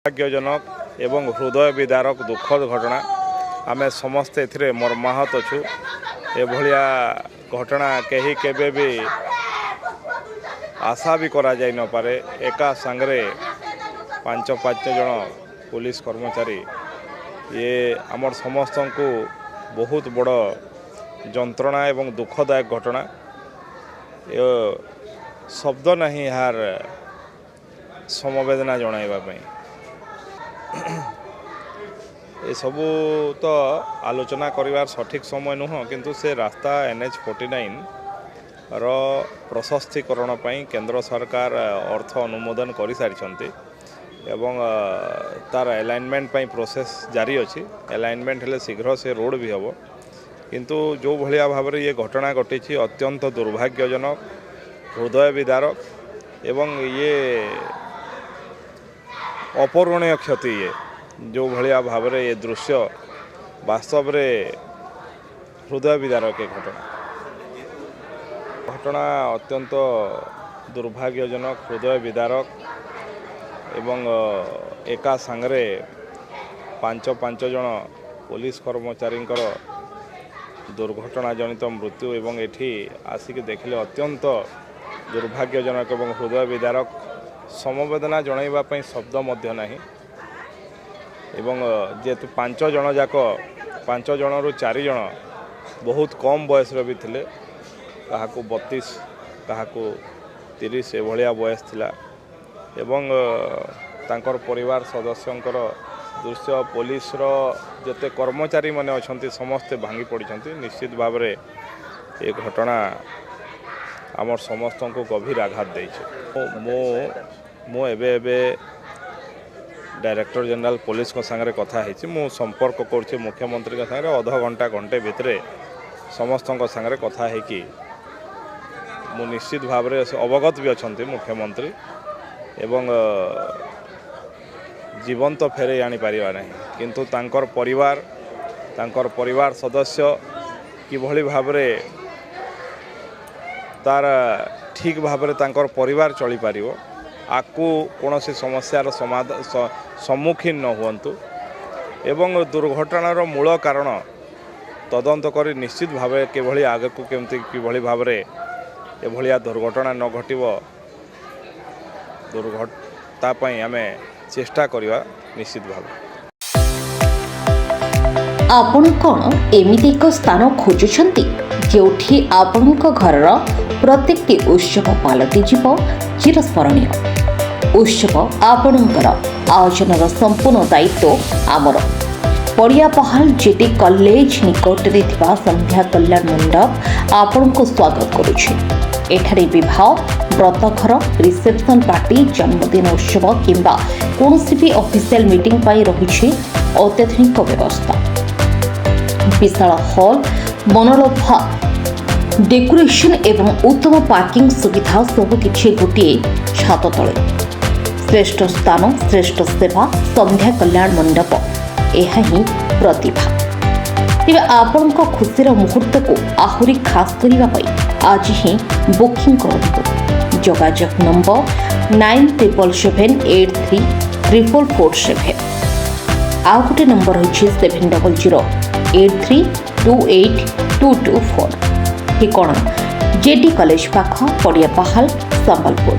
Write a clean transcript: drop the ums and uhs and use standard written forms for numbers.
दुर्भाग्यजनक एवं हृदय विदारक दुखद घटना आमे समस्ते एथिरे मर्माहत अछु। एभलिया घटना कहीं केबे भी आशा भी करा जाई न पारे। एका संगरे पांच जन पुलिस कर्मचारी ये आमर समस्त को बहुत बड़ जंत्रणा एवं दुखदायक घटना। ये शब्द नहीं यार समवेदना जणाइबा ये सबू तो आलोचना करिवार सठिक समय नुह, किंतु से रास्ता NH49 रो प्रशस्तीकरण पई केंद्र सरकार अर्थ अनुमोदन कर सारी एवं तार अलाइनमेंट पई प्रोसेस जारी अछि। अलाइनमेंट हेले शीघ्र से रोड भी हम, किंतु जो भलिया भाव ये घटना घटी अत्यंत दुर्भाग्यजनक हृदय विदारक एवं ये अपूरणीय क्षति। ये जो भलिया भाव ये दृश्य वास्तव रे हृदय विदारक घटना अत्यंत दुर्भाग्यजनक हृदय विदारक एवं एका संगरे पांच जन पुलिस कर्मचारी दुर्घटना जनित मृत्यु एवं एठी आसिक देखिले अत्यंत दुर्भाग्यजनक एवं हृदय विदारक समवेदना जणाइबा पई शब्द मध्य नहीं। एवं जेतु पांच जन जाक 5 जनरू 4 जन बहुत कम बयस भी थिले, काहाकू 32 काहाकू 30 एभलिया बयस थिला। एवं तांकर परिवार सदस्यंकर दृश्य पुलिस रो जते कर्मचारी माने अछंती समस्ते भांगी पड़िछंती। निश्चित भाव रे ये घटना आमर समस्त को गभीर आघात देइछे। मो एबे डायरेक्टर जनरल पुलिस को संगे कथा है, मु संपर्क कर मुख्यमंत्री के संगे अध घंटा घंटे भितर समस्त संगे कथा है कि मु निश्चित भाव में अवगत भी अच्छा मुख्यमंत्री एवं जीवन तो फेरे आनी पारिबा नहीं, किंतु तांकर परिवार सदस्य किभली भाव में तार ठीक भाव में तांकर परिवार चली पारिबो, आकु कौन सी समस्यार सम्मुखीन न हुंतु एवं दुर्घटनार मूल कारण तदंत कर निश्चित भाव किभली आगे को केमती किभली भाव में एभलिया दुर्घटना न घटिबो दुर्घटना पई आमे चेष्टा करिवा निश्चित भाव। आपण कोन एमिति एक स्थान खोजुछंती जेउठी आपणक घरर प्रत्येकटी उत्सव पालती जीव चिरस्मरणीय। उत्सव आपणकर आयोजनर संपूर्ण दायित्व आमर। पड़ियापहाल जेटी कॉलेज निकट रे थिबा संध्या कल्याण मंडप आपण को स्वागत करुछि। एठारे विवाह व्रतघर रिसेप्शन पार्टी जन्मदिन उत्सव किंबा कोनोसी भी ऑफिशियल मीटिंग पाई रहिछि अत्याधुनिक व्यवस्था। विशाल हॉल मनोलोभा डेकोरेशन एवं उत्तम पार्किंग सुविधा सबकिछि गोटे छात तले। श्रेष्ठ स्थान श्रेष्ठ सेवा संध्या कल्याण मंडप यह ही प्रतिभा। तेज आपण खुशीर मुहूर्त को आहुरी खास करने आज ही बुकिंग करूँ। जोगाजोग नंबर 9777834447। आउ गोटे नंबर रही 7008328224। ठिकाना जेडी कॉलेज पाख पड़ियापहाल संबलपुर।